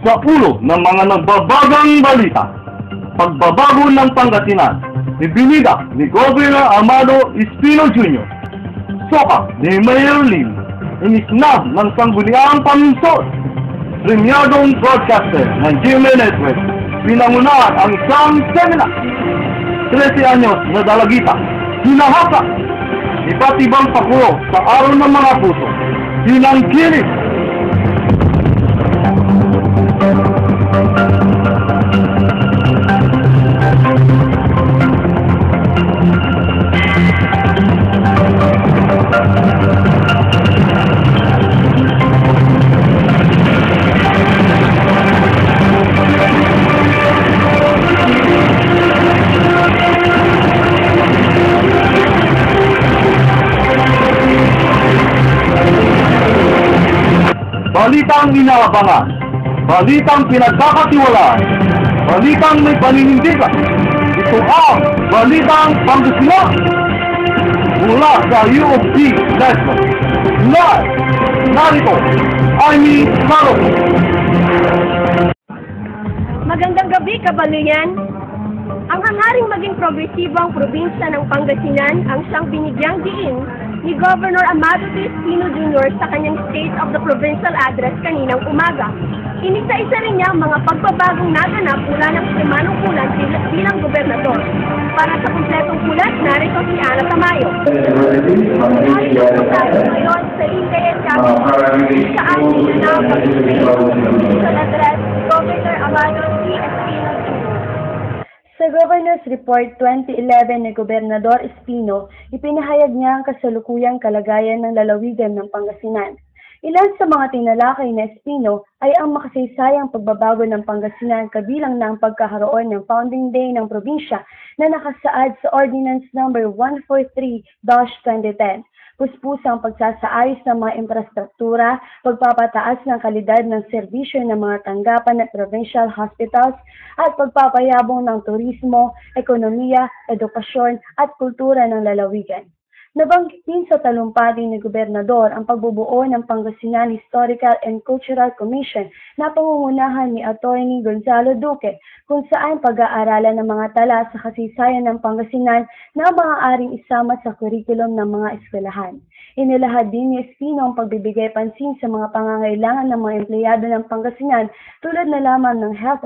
sa ulo ng mga nagbabagang balita. Pagbabago ng Pangasinan, ibinida ni Governor Amado Espino Jr. Soka ni Mayor Lim, inisnab ng sangguniang panunsod. Premiadong broadcaster ng GMA Network, pinangunahan ang isang seminar. 13 anyos na dalagita, hinahasa, iba't ibang pakuro sa araw ng mga puso, sinangkilig. Balitang inaabangan, balitang pinagkakatiwalaan, balitang may paninindigan. Ito ang Balitang Pangasinan mula sa UOB Network. Live, narito, Amy Carlos. Magandang gabi, kabaluyan. Ang hangaring maging progresibong probinsya ng Pangasinan ang siyang binigyang diin ni Governor Amado Espino Jr. sa kanyang State of the Provincial Address kaninang umaga. Inisa-isa rin niya ang mga pagbabagong naganap mula ng simanungkulan bilang gobernador. Para sa kumpletong kulat, narito si Ana Tamayo. Ngayon sa Lingayen Capital, saan isinang ang State of the Provincial Address Governor Amado Espino Jr. Sa Governor's Report 2011 ni Gobernador Espino, ipinahayag niya ang kasalukuyang kalagayan ng lalawigan ng Pangasinan. Ilan sa mga tinalakay na Espino ay ang makasaysayang pagbabago ng Pangasinan kabilang na ang pagkakaroon ng Founding Day ng probinsya na nakasaad sa Ordinance No. 143/2010. Puspusang pagsasaayos ng mga infrastruktura, pagpapataas ng kalidad ng serbisyo ng mga tanggapan at provincial hospitals, at pagpapayabong ng turismo, ekonomiya, edukasyon at kultura ng lalawigan. Nabanggit din sa talumpati ni Gobernador ang pagbubuo ng Pangasinan Historical and Cultural Commission na pangungunahan ni Atty. Gonzalo Duque, kung saan pag-aaralan ng mga tala sa kasaysayan ng Pangasinan na maaaring isama sa kurikulum ng mga eskwelahan. Inilahad din ni Espino ang pagbibigay pansin sa mga pangangailangan ng mga empleyado ng Pangasinan tulad na lamang ng health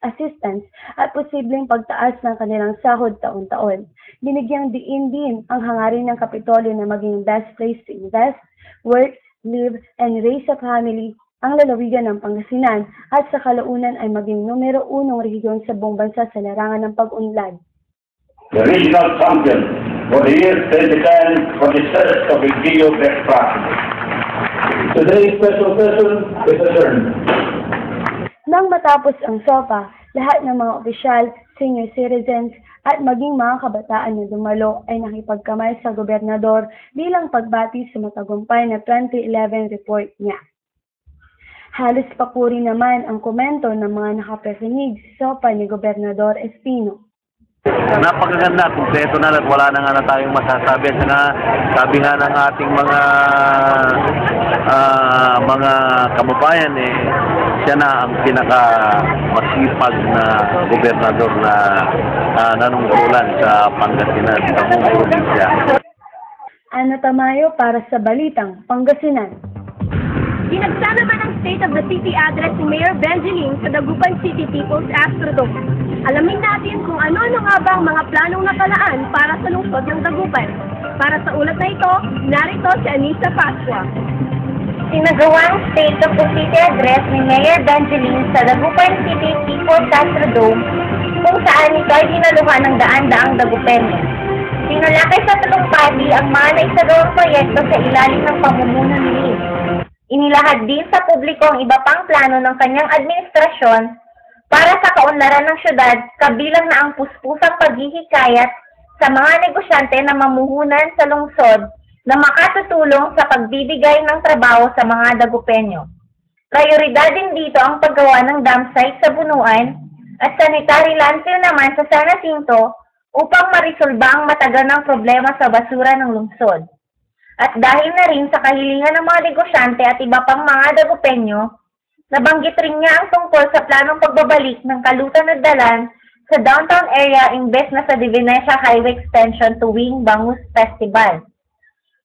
assistance at posibleng pagtaas ng kanilang sahod taon-taon. Binigyang diin din ang hangarin ng Kapitolyo na maging best place to invest, work, live, and raise a family ang lalawigan ng Pangasinan at sa kalaunan ay maging numero 1 rehiyon sa buong bansa sa larangan ng pag-unlad. The regional champion for the year 2010 for the search of LGU best practices. Today's special session is adjourned. Nang matapos ang SOPA, lahat ng mga opisyal, senior citizens, at maging mga kabataan na dumalo ay nakipagkamay sa gobernador bilang pagbati sa matagumpay na 2011 report niya. Halos papuri naman ang komento ng mga nakapakinig sa SOPA ni Gobernador Espino. Napakaganda, kumpleto na at wala na nga na tayong masasabi. At nga, sabi nga ng ating mga kababayan, siya na ang pinaka-masipag na gobernador na nanungkulan sa Pangasinan, sa buong probinsya. Ana Tamayo para sa Balitang Pangasinan. Ginagsa naman ang State of the City Address ni Mayor Benjamin sa Dagupan City People's Astrodome. Alamin natin kung ano-ano nga ba ang mga planong nakalaan para sa lungsod ng Dagupan. Para sa ulat na ito, narito si Anissa Pascua. Sinagawang State of the City Address ni Mayor Benjamin sa Dagupan City People's Astrodome kung saan ito ay dinaluhan ng daan-daang Dagupenyo. Sinalakay sa talumpati ang mga naisagawang proyekto sa ilalim ng pamumuno ni Lee. Inilahad din sa publiko ang iba pang plano ng kanyang administrasyon para sa kaunlaran ng syudad, kabilang na ang puspusang paghihikayat sa mga negosyante na mamuhunan sa lungsod na makatutulong sa pagbibigay ng trabaho sa mga Dagupenyo. Prioridad din dito ang paggawa ng dam site sa Bunuan at sanitary landfill naman sa San Jacinto upang marisolba ang matagal ng problema sa basura ng lungsod. At dahil na rin sa kahilingan ng mga negosyante at iba pang mga Dagupenyo, Nabanggit rin niya ang tungkol sa planong pagbabalik ng Kalutan at Dalan sa downtown area imbes na sa Divinesia Highway Extension tuwing Bangus Festival.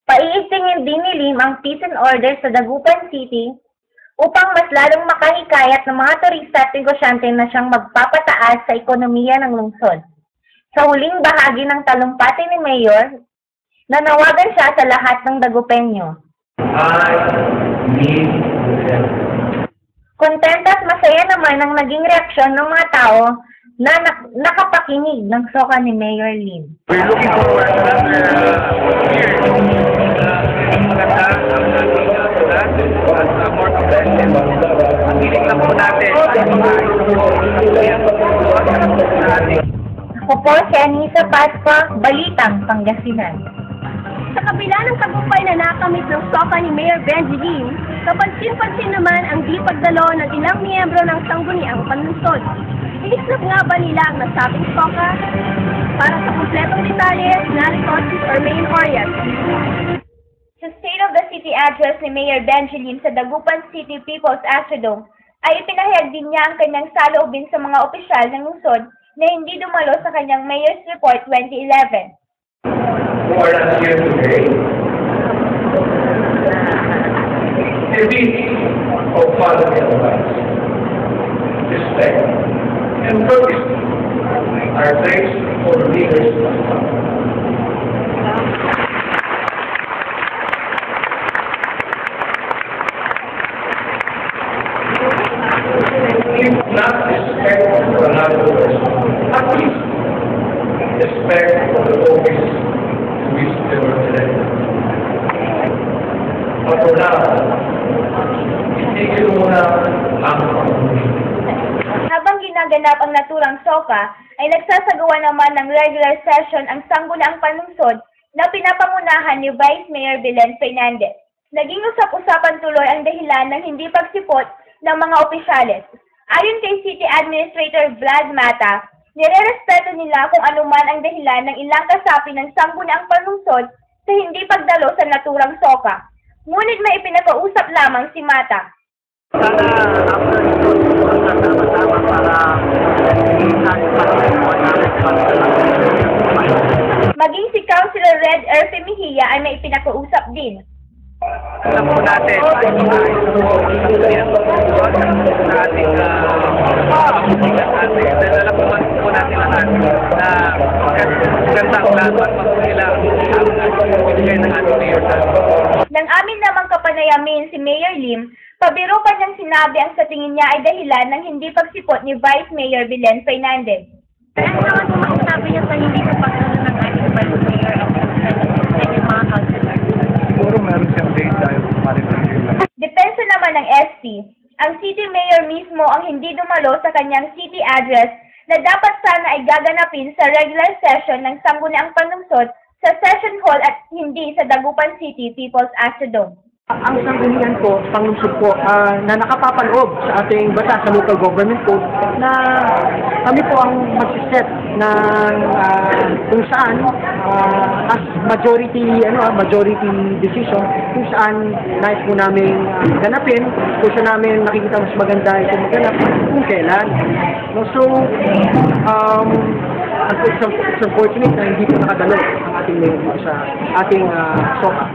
Paiigtingin din ni Lim ang peace and order sa Dagupan City upang mas lalong makahikayat ng mga turista at negosyante na siyang magpapataas sa ekonomiya ng lungsod. Sa huling bahagi ng talumpati ni Mayor, nanawagan siya sa lahat ng Dagupenyo. Kontenta at masaya naman ang naging reaksyon ng mga tao na nakapakinig ng soka ni Mayor Lim. We're looking forward to year. Maganda ang more competitive. Ang hiling lang po natin Ako po si Anissa Pascua, Balitang Pangasinan. Sa kabila ng tagumpay na nakamit ng soka ni Mayor Benji Lim, kapansin-pansin naman ang di pagdalo ng ilang miyembro ng sangguniang panlungsod. Inislap nga ba nila ang nasabing soka? Para sa kumpletong detalye, narito si Ermaine Orias. Sa State of the City address ni Mayor Benji Lim sa Dagupan City People's Astrodome, ay ipinahayag din niya ang kanyang saloobin sa mga opisyal ng lungsod na hindi dumalo sa kanyang Mayor's Report 2011. Who are not here today, a week of following advice, respect, and courtesy are traits for leaders of the If not respect for another person, at least respect for the office to which they were elected. But for now, itigil muna ang pag-uwi. Habang ginaganap ang naturang soka, ay nagsasagawa naman ng regular session ang sangguniang panlungsod na pinapangunahan ni Vice Mayor Belen Fernandez. Naging usap-usapan tuloy ang dahilan ng hindi pagsipot ng mga opisyales. Ayon kay City Administrator Vlad Mata, nirerespeto nila kung anuman ang dahilan ng ilang kasapi ng sangguniang panlungsod sa hindi pagdalo sa naturang soka. Ngunit may ipinakausap lamang si Mata. Sana after ito, sama-sama para Maging si Councilor Red Erfe Mejia ay may ipinakausap din. alam po natin, sa ating alam po natin lahat na maganda ang plano at magpapila ang bigay ng ating mayor. Nang amin namang kapanayamin si Mayor Lim, pabiro pa niyang sinabi ang sa tingin niya ay dahilan ng hindi pagsipot ni Vice Mayor Belen Fernandez. Ano naman po masasabi niya sa hindi po pagdalo ng ating Vice Mayor ang mga councilor? Siguro meron siyang date dahil Depensa naman ng SP, ang City Mayor mismo ang hindi dumalo sa kanyang city address na dapat sana ay gaganapin sa regular session ng sangguniang panlungsod sa Session Hall at hindi sa Dagupan City People's Astrodome. Ang sanggunian po, panglungsod po, na nakapapaloob sa ating batas sa local government code na kami po ang mag-set ng kung saan as majority decision kung saan nais po namin ganapin, kung saan namin nakikita mas maganda ito maganap kung kailan. No, so, it's unfortunate na hindi po nakadalo ang ating mayor sa ating SOCA.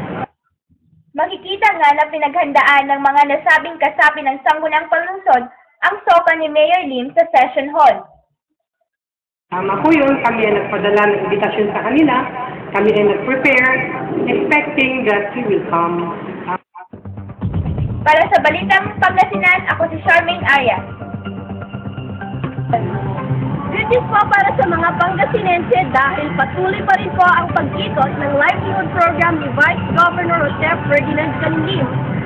Makikita nga na pinaghandaan ng mga nasabing kasapi ng sangguniang panlungsod ang soka ni Mayor Lim sa Session Hall. Tama po yun, kami ay nagpadala ng invitation sa kanila, kami ay nag-prepare, expecting that he will come. Para sa Balitang Pangasinan, ako si Charmaine Arias. Good news po para sa mga Pangasinense dahil patuloy pa rin po ang pagkikot ng livelihood program ni Vice Governor Jose Ferdinand Canlim.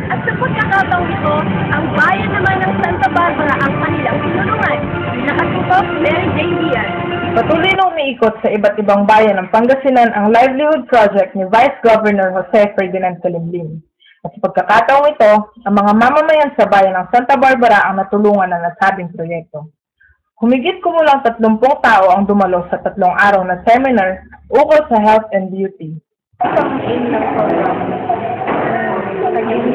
At sa pagkakataong ito, ang bayan naman ng Santa Barbara ang kanilang tinulungan. Nakatutok, Mary J. Diaz. Patuloy na umiikot sa iba't ibang bayan ng Pangasinan ang livelihood project ni Vice Governor Jose Ferdinand Canlim. At sa pagkakataong ito, ang mga mamamayan sa bayan ng Santa Barbara ang natulungan ng nasabing proyekto. Humigit kumulang 30 tao ang dumalo sa 3 araw na seminar ukol sa health and beauty. Ang aim ng program, kanyang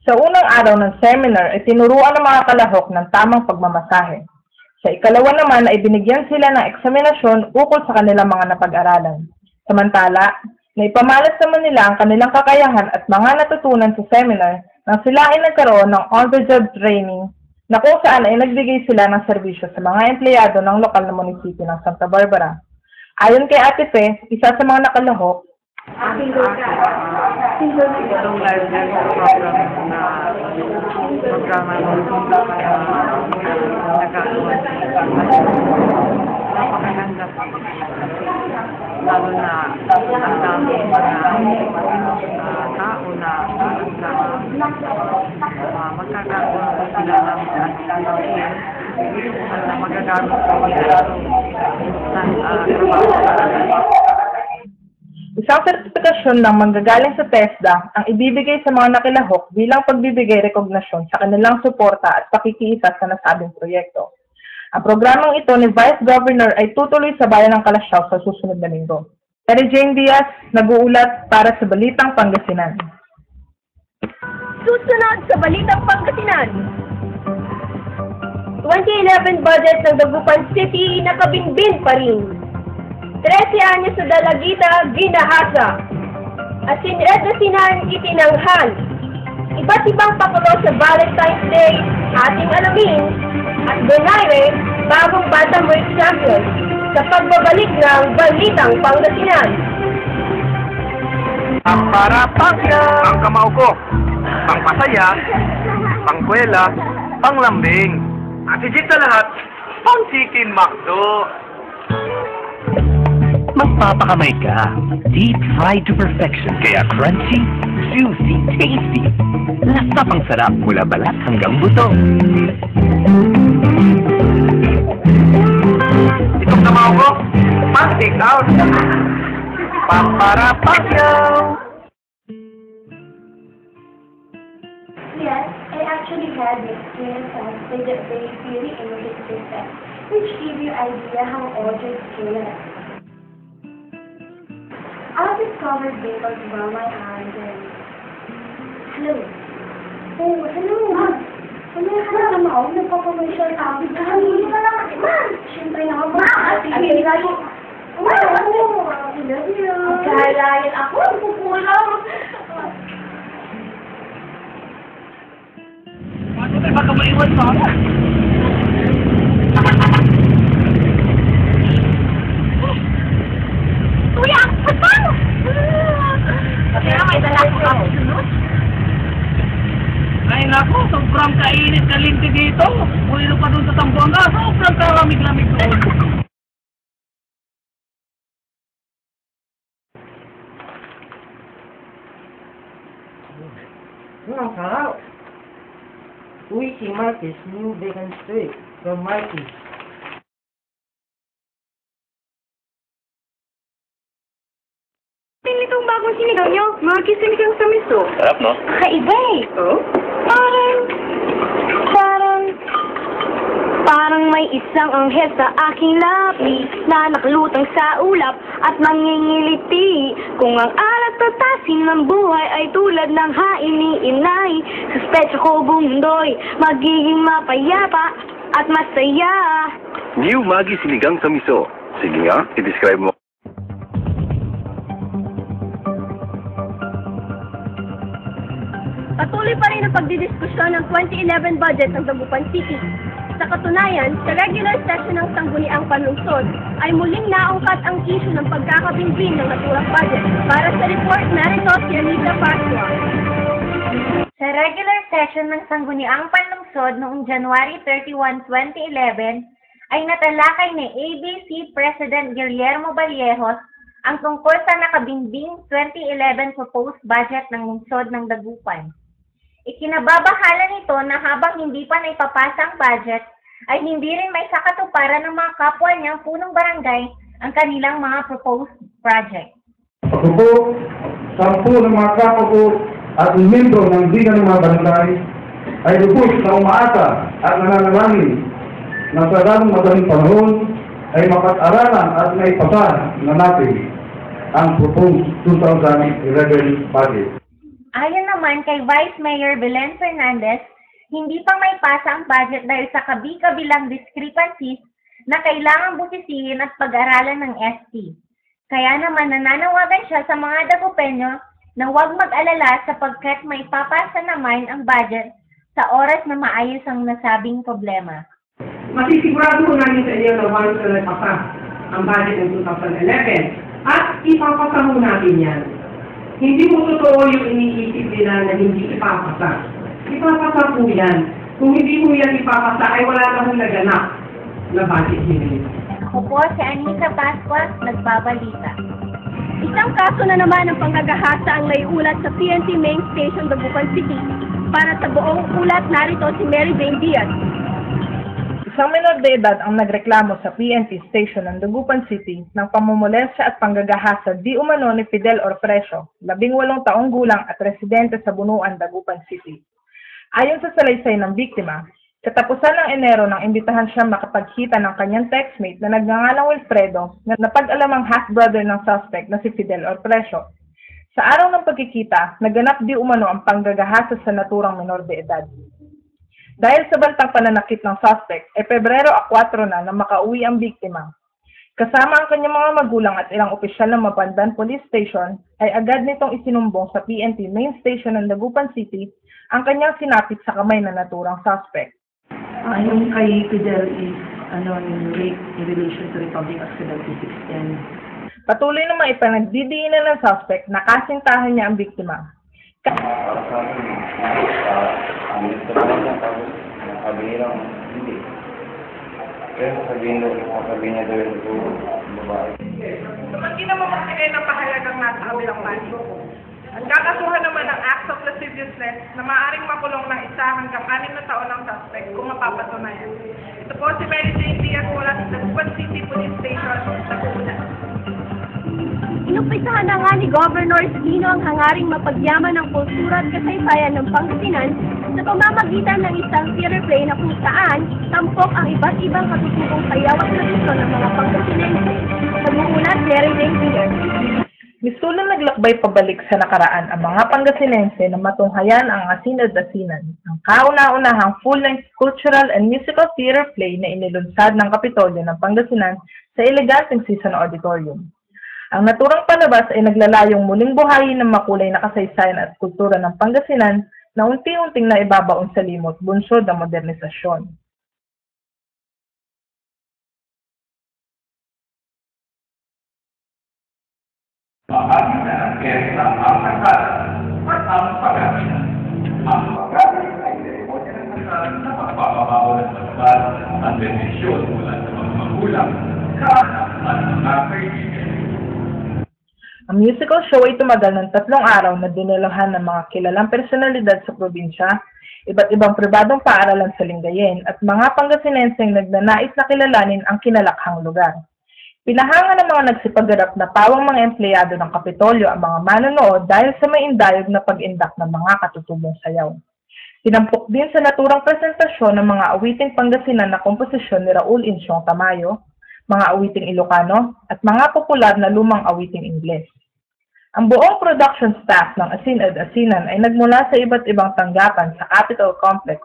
Sa unang araw ng seminar ay tinuruan ng mga kalahok ng tamang pagmamasahe. Sa ikalawa naman ay binigyan sila ng eksaminasyon ukol sa kanilang mga napag-aralan. Samantala, naipamalas naman nila ang kanilang kakayahan at mga natutunan sa seminar nang sila ay nagkaroon ng on-the-job training na kung saan ay nagbigay sila ng serbisyo sa mga empleyado ng lokal na munisipyo ng Santa Barbara. Ayon kay Ate Fe, isa sa mga nakalahok, Itong live learning program na programa nagkakaroon. Napakaganda po. Lalo na ang dami mga tao na magkakaroon po sila ng at magagamit po nila isang sertifikasyon ng manggagaling sa TESDA ang ibibigay sa mga nakilahok bilang pagbibigay rekognasyon sa kanilang suporta at pakikiisa sa nasabing proyekto. Ang programang ito ni Vice Governor ay tutuloy sa bayan ng Kalasyaw sa susunod na linggo. Mary Jane Diaz, nag-uulat para sa Balitang Pangasinan. Susunod sa Balitang Pangasinan. 2011 budget ng Dagupan City nakabinbin pa rin. 13 anyos sa Dalagita, ginahasa. At sinresinan itinanghal. Iba't ibang pakulo sa Valentine's Day, ating alamin, at Donaire, bagong Bantamweight Champion, sa pagbabalik ng Balitang Pangasinan. Ang para-pangya, ang kamao ko, pangpasaya, pangkwela, panglambing, at higit sa lahat, pang-chicken McDo. Magpapakamay ka. Deep fried to perfection. Kaya crunchy, juicy, tasty. Lasa pang sarap mula balat hanggang buto. Itong kamao ko, pang-take out. Pang-para-pangyaw. Yes, I actually had the experience of the very theory and the system, which give you idea how orders scale up. I discovered Babel's by my eyes and... Hello. Oh, hello. Ma'am. Hello ka na naman. Nagpapawisyal ka. Hindi ka naman. Ma'am. Siyempre na ako. Ma'am. Hindi ka naman. Ma'am. I love you. Kalayan ako. Pupulang. Ano ba baka maiwan mo? Kuya, paano? Kaya may dala ko ako sunod. Ay naku, sobrang kainit na linti dito. Pwede pa doon sa Tambuanga, sobrang kalamig-lamig doon. Ang sarap. Uy, si Marcus, new bacon steak from Marcus. Itong bagong sinigang nyo, Marcus sinigang sa miso. Sarap, no? Kakaiba eh. Oh? Parang may isang anghel sa aking labi na nakalutang sa ulap at nangingiliti. Kung ang alat tatasin ng buhay ay tulad ng hain ni inay, suspecha ko bundoy, magiging mapayapa at masaya. New Maggi Sinigang sa Miso. Sige nga, i-describe mo. Patuloy pa rin ang pagdidiskusyon ng 2011 budget ng Dagupan City. Sa katunayan, sa regular session ng Sangguniang Panlungsod ay muling naungkat ang issue ng pagkakabinbin ng naturang budget. Para sa report, narito si Anita Pascua. Sa regular session ng Sangguniang Panlungsod noong January 31, 2011, ay natalakay ni ABC President Guillermo Vallejos ang tungkol sa nakabinbing 2011 proposed budget ng lungsod ng Dagupan. Ikinababahala nito na habang hindi pa naipapasa ang budget, ay hindi rin may sakatuparan ng mga kapwa niyang punong barangay ang kanilang mga proposed project. Ako po, 10 ng mga kapwa ko at membro ng bilang ng mga barangay ay lubos na umaasa at nananalangin na sa dalong madaling panahon ay mapag-aralan at naipasa na natin ang proposed 2011 budget. Ayon naman kay Vice Mayor Belen Fernandez, hindi pa may pasa ang budget dahil sa kabi-kabilang discrepancies na kailangang busisihin at pag-aralan ng ST. Kaya naman nananawagan siya sa mga Dagupenyo na huwag mag-alala sapagkat may papasa naman ang budget sa oras na maayos ang nasabing problema. Masisigurado po namin sa inyo na once na nagpasa ang budget ng 2011 at ipapasa mo natin yan. Hindi mo totoo yung iniisip nila na hindi ipapasa. Ipapasa po yan. Kung hindi mo yan ipapasa ay wala na hong naganap na budget hearing. Ako po si Anita Pascual, nagbabalita. Isang kaso na naman ng panggagahasa ang naiulat sa PNP Main Station, Dagupan City. Para sa buong ulat, narito si Mary Jane Diaz. Isang menor de edad ang nagreklamo sa PNP Station ng Dagupan City ng pamumulensya at panggagahasa di umano ni Fidel Orpresio, 18 taong gulang at residente sa Bunuan, Dagupan City. Ayon sa salaysay ng biktima, katapusan ng Enero nang imbitahan siya makapagkita ng kanyang textmate na nagngangalang Wilfredo na napag-alamang half-brother ng suspect na si Fidel Orpresio. Sa araw ng pagkikita, naganap di umano ang panggagahasa sa naturang menor de edad. Dahil sa bantang pananakit ng suspect, Pebrero 4 na makauwi ang biktima. Kasama ang kanyang mga magulang at ilang opisyal ng Mapandan Police Station, ay agad nitong isinumbong sa PNP Main Station ng Dagupan City ang kanyang sinapit sa kamay na naturang suspect. Yung kay Fidel is rape in relation to Republic Act 7610. Patuloy namang ipanagdidiinan ng suspect na kasintahan niya ang biktima. Sabihin niya daw yung babae. Hindi naman magbigay ng pahalagang nasa kabilang panig. Ang kakasuhan naman ng acts of lasciviousness na maaaring makulong ng 1 hanggang 6 na taon ng suspect kung mapapatunayan. Ito po si Mary Jane Diaz mula sa Dagupan City Police Station sa Puulan. Inumpisahan na nga ni Governor Aquino ang hangaring mapagyaman ng kultura at kasaysayan ng Pangasinan sa pamamagitan ng isang theater play na kung saan tampok ang iba't ibang katutubong sayaw at tradisyon ng mga Pangasinense. Pag-uulat, Mary Jane Diaz. Misulang naglakbay pabalik sa nakaraan ang mga Pangasinense na matunghayan ang Asinad-Asinan, ang kauna-unahang full-length cultural and musical theater play na inilunsad ng Kapitolyo ng Pangasinan sa eleganteng season auditorium. Ang naturang palabas ay naglalayong muling buhayin ng makulay na kasaysayan at kultura ng Pangasinan na unti-unting naibabaon sa limot bunsod ng modernisasyon. Bahagi na ng kesa ang akal at ang pagkakinan. Ang pagkakinan ay seremonya ng kasal na magpapabago ng masbal at bendisyon mula sa mga magulang, kaanak at mga kaibigan. Ang musical show ay tumagal ng 3 araw na diniluhan ng mga kilalang personalidad sa probinsya, iba't ibang pribadong paaralan sa Lingayen at mga Pangasinenseng nagnanais na kilalanin ang kinalakhang lugar. Pinahanga ng mga nagsipagarap na pawang mga empleyado ng Kapitolyo ang mga manonood dahil sa maindayog na pag-indak ng mga katutubong sayaw. Tinampok din sa naturang presentasyon ng mga awiting Pangasinan na komposisyon ni Raul Insyong Tamayo, mga awiting Ilocano, at mga popular na lumang awiting Ingles. Ang buong production staff ng Asinad-Asinan ay nagmula sa iba't ibang tanggapan sa Capitol Complex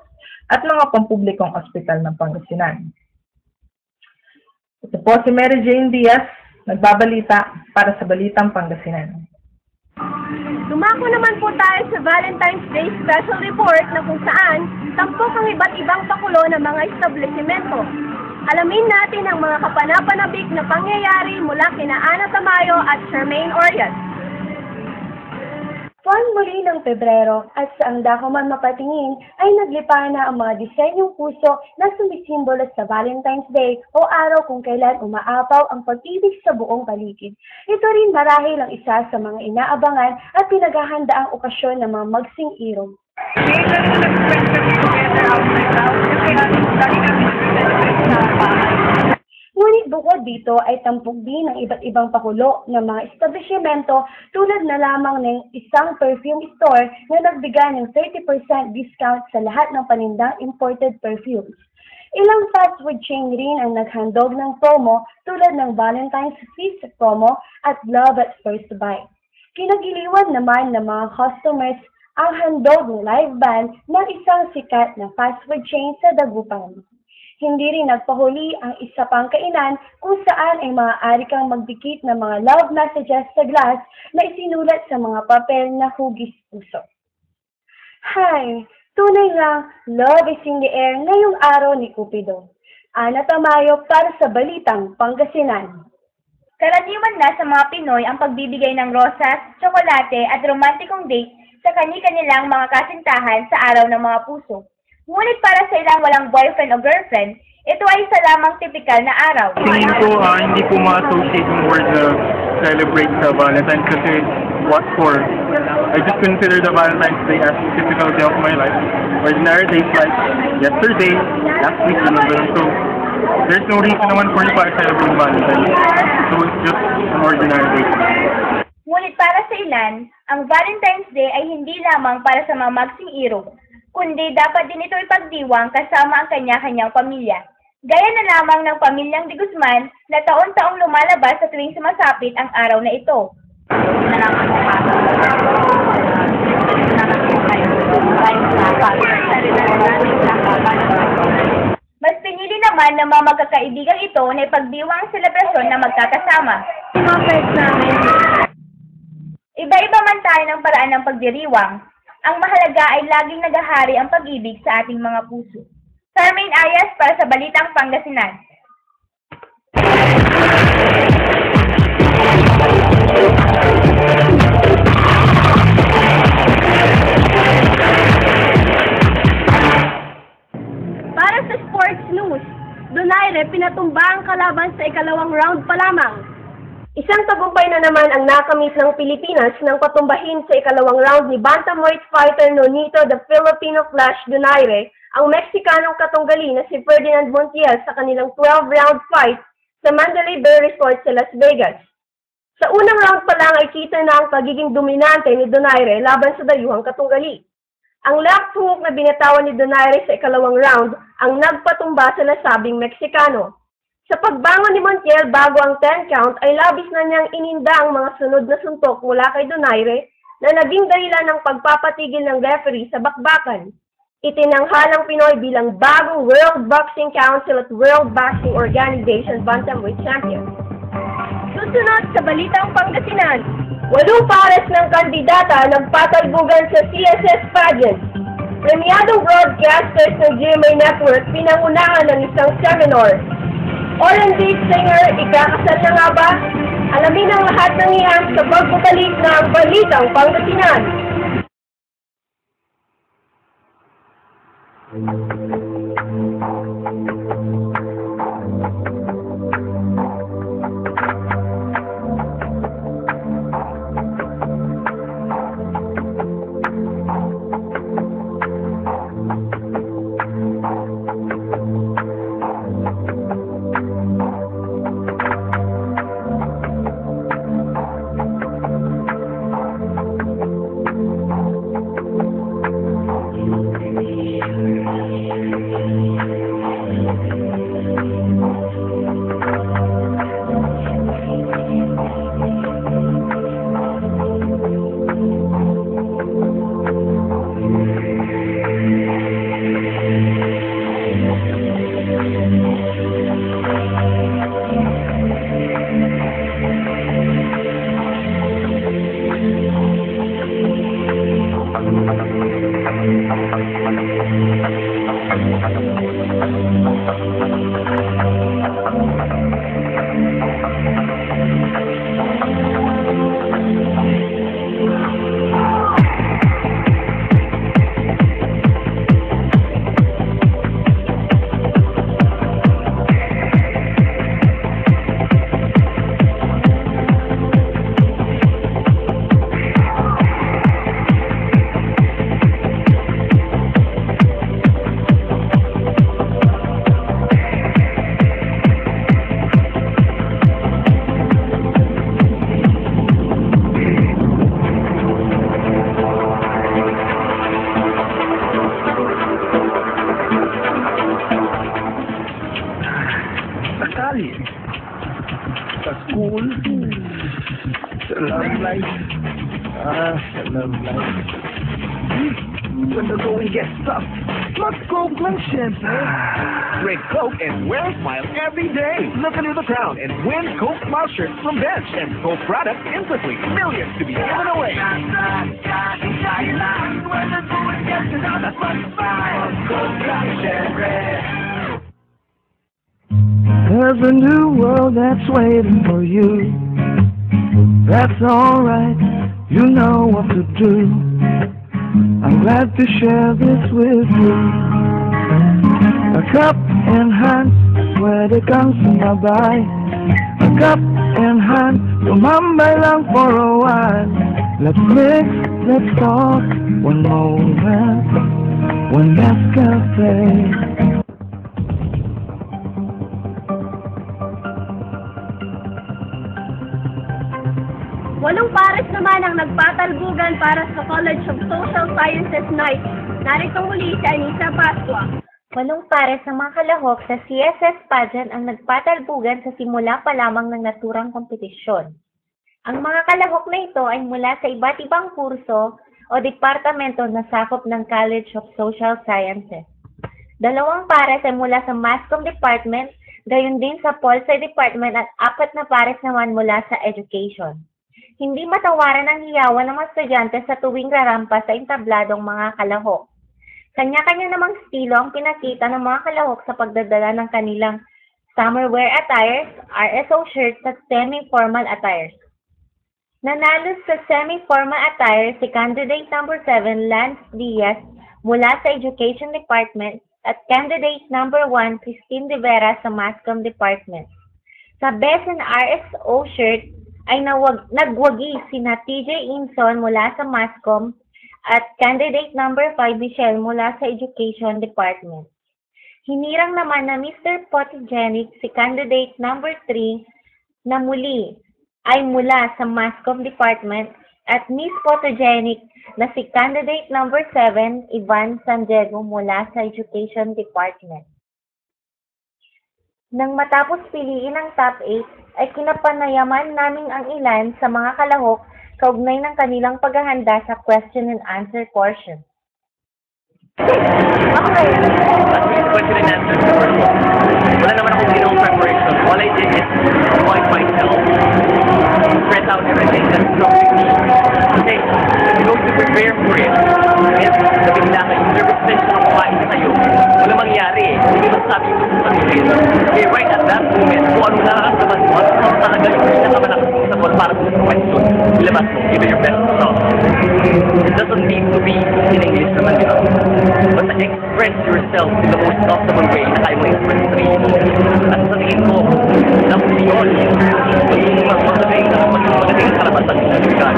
at mga pampublikong ospital ng Pangasinan. Ito po si Mary Jane Diaz, nagbabalita para sa Balitang Pangasinan. Dumako naman po tayo sa Valentine's Day Special Report na kung saan tampok ang iba't ibang pakulo ng mga establishmento. Alamin natin ang mga kapanapanabik na pangyayari mula kina Ana Tamayo at Charmaine Orias. Tuwang muli ng Pebrero at saang dako man mapatingin ay naglipa na ang mga disenyong puso na sumisimbolo sa Valentine's Day o araw kung kailan umaapaw ang pag-ibig sa buong paligid. Ito rin marahil ang isa sa mga inaabangan at pinaghahandaang okasyon ng mga magsing-irong. Ngunit bukod dito ay tampok din ang iba't ibang pakulo ng mga establishmento tulad na lamang ng isang perfume store na nagbigay ng 30% discount sa lahat ng panindang imported perfumes. Ilang fast food chain rin ang naghandog ng promo tulad ng Valentine's Feast promo at Love at First Bite. Kinagiliwan naman ng mga customers ang handog ng live band ng isang sikat na fast food chain sa Dagupan. Hindi rin nagpahuli ang isa pang kainan kung saan ay maaari kang magdikit ng mga love messages sa glass na isinulat sa mga papel na hugis puso. Hi! Tunay lang, love is in the air ngayong araw ni Cupido. Ana Tamayo para sa Balitang Pangasinan. Karaniwan na sa mga Pinoy ang pagbibigay ng rosas, tsokolate at romantikong date sa kani-kanilang mga kasintahan sa araw ng mga puso. Ngunit para sa ilang walang boyfriend o girlfriend, ito ay isa lamang tipikal na araw. Tingin ko hindi ko ma-associate yung word na celebrate sa Valentine's kasi what for? I just consider the Valentine's Day as a typical day of my life. Ordinary days like yesterday, last week, so there's no reason naman for you para celebrate Valentine's. So it's just an ordinary day. Ngunit para sa ilan, ang Valentine's Day ay hindi lamang para sa mga magsing-irog, kundi dapat din ito ipagdiwang kasama ang kanya-kanyang pamilya. Gaya na lamang ng pamilyang De Guzman na taon-taong lumalabas sa tuwing sumasapit ang araw na ito. Mas pinili naman ng mga magkakaibigang ito na ipagdiwang ang selebrasyon na magkakasama. Iba-iba man tayo ng paraan ng pagdiriwang, ang mahalaga ay laging naghahari ang pag-ibig sa ating mga puso. Carmaine Arias para sa Balitang Pangasinan. Para sa sports news, Donaire pinatumba ang kalaban sa ikalawang round pa lamang. Isang tagumpay na naman ang nakamit ng Pilipinas nang patumbahin sa ikalawang round ni bantamweight fighter Nonito the Filipino Flash Donaire ang Mexicanong katunggali na si Ferdinand Montiel sa kanilang 12-round fight sa Mandalay Bay Resort sa Las Vegas. Sa unang round pa lang ay kita na ang pagiging dominante ni Donaire laban sa dayuhang katunggali. Ang left hook na binatawan ni Donaire sa ikalawang round ang nagpatumba sa nasabing Meksikano. Sa pagbangon ni Montiel bago ang 10 count ay labis na niyang ininda ang mga sunod na suntok mula kay Donaire na naging dahilan ng pagpapatigil ng referee sa bakbakan. Itinanghalang Pinoy bilang bagong World Boxing Council at World Boxing Organization Bantamweight Champion. Susunod sa Balitang Pangasinan, 8 pares ng kandidata nagpatalbugan sa CSS pageant. Premiadong broadcasters ng GMA Network pinangunahan ng isang seminar. R&B singer, ikakasal na nga ba? Alamin ang lahat ng iyan sa pagbabalik ng Balitang Pangasinan. I love life. When the going gets tough, let's go blend champagne. Drink Coke and wear a smile every day. Look into the crowd and win Coke Smile shirts from Bench and Coke products instantly. Millions to be given away. There's a new world that's waiting for you. That's alright, you know what to do. I'm glad to share this with you. A cup in hand, where it comes to my bite. A cup in hand, tumambay lang for a while. Let's mix, let's talk, one moment, one Nescafe. Walong pares naman ang nagpatalbugan para sa College of Social Sciences Night. Narito muli si Anissa Pascua. Walong pares ng mga kalahok sa CSS pageant ang nagpatalbugan sa simula pa lamang ng naturang kompetisyon. Ang mga kalahok na ito ay mula sa iba't ibang kurso o departamento na sakop ng College of Social Sciences. 2 pares ay mula sa Masscom Department, gayon din sa Pol-Sci Department at 4 na pares naman mula sa Education. Hindi matawaran ang hiyawan ng mga estudyante sa tuwing rarampa sa entabladong mga kalahok. Kanya-kanya namang estilo ang pinakita ng mga kalahok sa pagdadala ng kanilang summer wear attires, RSO shirts at semi-formal attires. Nanalo sa semi-formal attire si candidate number 7, Lance Diaz, mula sa Education Department at candidate number 1, Christine De Vera sa Masscom Department. Sa Best and RSO shirt ay nagwagi sina TJ Inson mula sa Masscom at candidate number 5, Michelle, mula sa Education Department. Hinirang naman na Mr. Photogenic si candidate number 3 na muli ay mula sa Masscom Department at Miss Photogenic na si candidate number 7, Ivan San Diego, mula sa Education Department. Nang matapos piliin ang top 8, ay kinapanayaman namin ang ilan sa mga kalahok kaugnay ng kanilang paghahanda sa question and answer portion. Okay. Question and answer. Wala naman akong ginawang preparation. All I did is point myself, spread out everything that's coming to me. Kasi, if you don't prepare for it, and nabigla ka yung nervous tension ng kumain sa'yo, wala mangyari eh. Hindi masabi yung sasabihin. Okay, right at that moment, kung ano nararamdaman mo, ano talaga yung pinakamalakas mo sa ball para sa question, ilabas mo, give it your best self. It doesn't need to be in English naman, you know. But to express yourself in the most comfortable way na kaya mo express sarili. At sa tingin ko, alam mo yun, maging magandang karapatan na gagawin.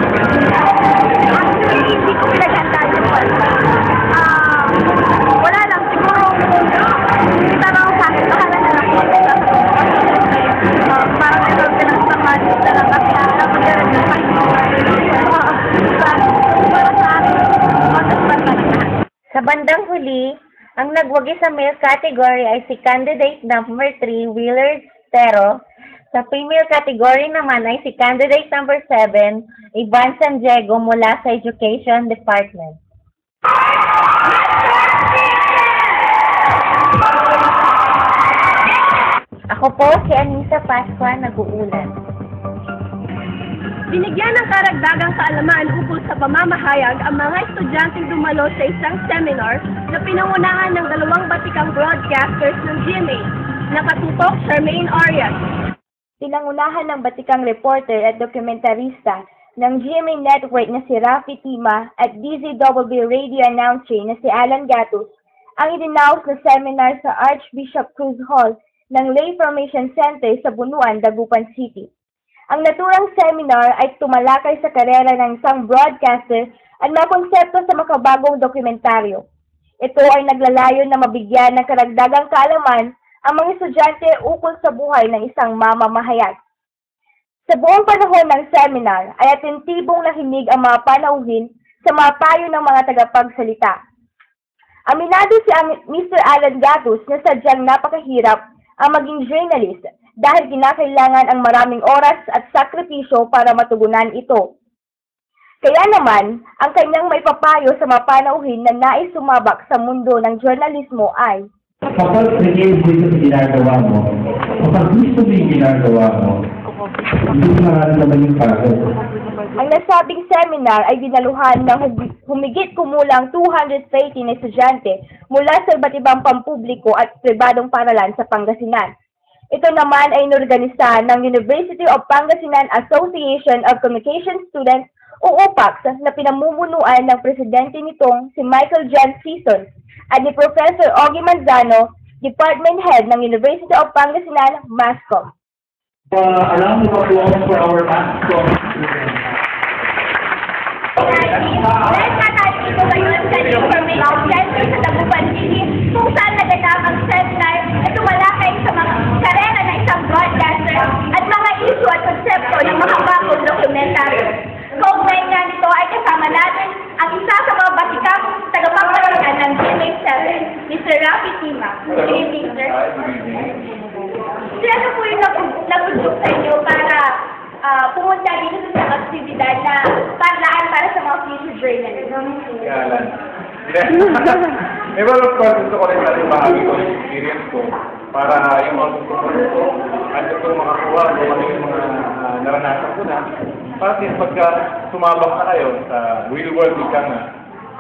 Actually, hindi ko pinaghanda yung wala lang, siguro, tanong sa akin, bahala na lang kung parang ito pinagsaman na lang kasi alam mo na rin yung para sa akin, Sa bandang huli, ang nagwagi sa male category ay si candidate number 3, Wheeler Stero. Sa female category naman ay si candidate number 7, Ivan San Diego, mula sa Education Department. Ako po si Anissa Pascua, nag-uulat. Binigyan ng karagdagang kaalaman ukol sa pamamahayag ang mga estudyanteng dumalo sa isang seminar na pinangunahan ng 2 batikang broadcasters ng GMA, nakatutok Charmaine Arias. Pinangunahan ng batikang reporter at dokumentarista ng GMA Network na si Rafi Tima at DZWB radio announcer na si Alan Gatos ang idinaos na seminar sa Archbishop Cruz Hall ng Lay Formation Center sa Bunuan, Dagupan City. Ang naturang seminar ay tumalakay sa karera ng isang broadcaster at mga konsepto sa makabagong dokumentaryo. Ito ay naglalayon na mabigyan ng karagdagang kaalaman ang mga estudyante ukol sa buhay ng isang mamamahayag. Sa buong panahon ng seminar ay atentibong nakinig ang mga panauhin sa mga payo ng mga tagapagsalita. Aminado si Mr. Alan Gatos na sadyang napakahirap ang maging journalist dahil kinakailangan ang maraming oras at sakripisyo para matugunan ito. Kaya naman, ang kanyang may papayo sa mga panauhin na nais sumabak sa mundo ng journalismo ay, kapag create dito sa ginagawa mo, kapag gusto mo yung ginagawa mo, hindi mo nararamdaman yung pagod. ang nasabing seminar ay dinaluhan ng humigit kumulang 230 na estudyante mula sa iba't ibang pampubliko at pribadong paaralan sa Pangasinan. Ito naman ay inorganisa ng University of Pangasinan Association of Communication Students o UPACS na pinamumunuan ng presidente nitong si Michael John Season at ni Professor Ogie Manzano, Department Head ng University of Pangasinan, MASCOM. Allow me to applause for our MASCOM students. Dahil natatito ngayon sa Information Center sa Taguban City kung saan naganap ang seminar at wala kayo sa mga karera ng isang broadcaster at mga issue at konsepto ng mga bagong dokumentaryo. Kaugnay nga nito ay kasama natin ang isa sa mga batikang tagapagpalitan ng GMA7, Mr. Rafi Tima. Good evening, sir. Sino po yung nag-usok sa inyo para pumunta dito sa aktibidad na parlaan para sa mga future journalists? Well, of course, gusto ko rin natin bahagi ko yung experience ko para yung mga tutunan ko at itong makakuha kung ano yung mga naranasan ko na para din pagka sumabak na kayo sa real world ika nga,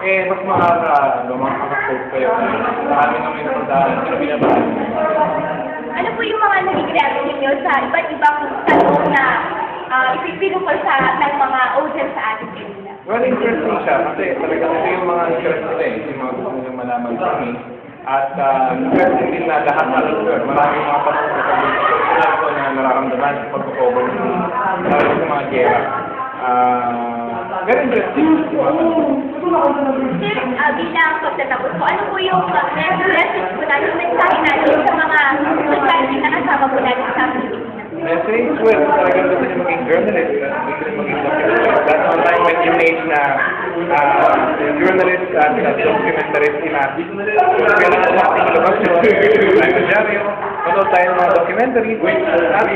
mas makaka-focus kayo sa amin na may napagdaan, sino binabahagi. Ano po yung mga naging reaction ninyo sa iba't ibang tanong na ipipinupal ng mga audience sa ating kanina? Well, interesting siya kasi talagang ito yung mga interest nila yung mga gusto nilang malaman sa amin. At interesting din na lahat na lugar. Maraming mga patuloy ko na nararamdaman sa pag-cover sa mga gera. Very interesting. Sir, bilang pagtatapos ko, ano po yung message po natin, yung mensahe natin sa mga estudyante na kasama po natin sa Pilipinas? Message, well, talagang gusto niyo maging journalist, gusto niyo maging documentarist. That's one time when you made na journalist at documentarist na kailangan natin malabas yung dyaryo, manood tayo ng mga documentary at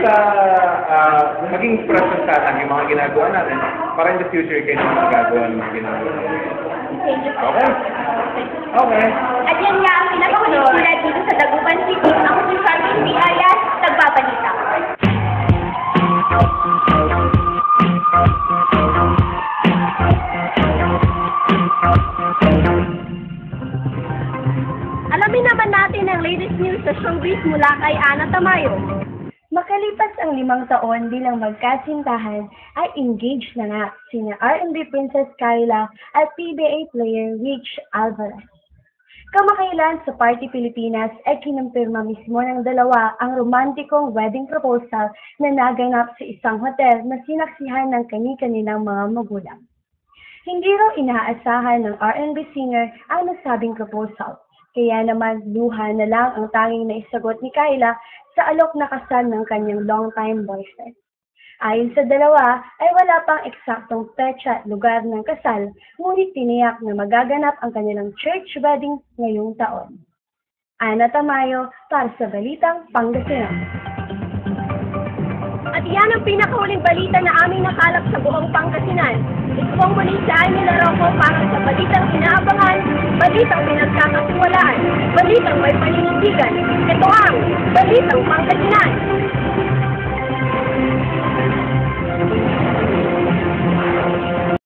maging present sa atin yung mga ginagawa natin para in the future kayo naman magagawa ng mga ginagawa natin. Okay? Okay. At yan nga ang pinakahuling sila dito sa Taguban City. Ako si Charlene B. Arias, nagbabalita. Alamin naman natin ang latest news sa showbiz mula kay Ana Tamayo. Makalipas ang 5 taon bilang magkasintahan ay engaged na nga sina R&B Princess Kyla at PBA player Rich Alvarez. Kamakailan sa Party Pilipinas ay kinumpirma mismo ng dalawa ang romantikong wedding proposal na naganap sa isang hotel na sinaksihan ng kani-kanilang mga magulang. Hindi raw inaasahan ng R&B singer ang nasabing proposal, kaya naman luha na lang ang tanging naisagot ni Kyla sa alok na kasal ng kanyang long-time boyfriend. Ayon sa dalawa, ay wala pang eksaktong petsa at lugar ng kasal, ngunit tiniyak na magaganap ang kanilang church wedding ngayong taon. Ana Tamayo para sa Balitang Pangasinan. At iyan ang pinakahuling balita na aming nakalap sa buong Pangasinan. Ito pong muli sa Anya Rocco para sa Balitang Inaabangan, Balitang Pinagkakatiwalaan, Balitang May Paninindigan. Ito ang Balitang Pangasinan.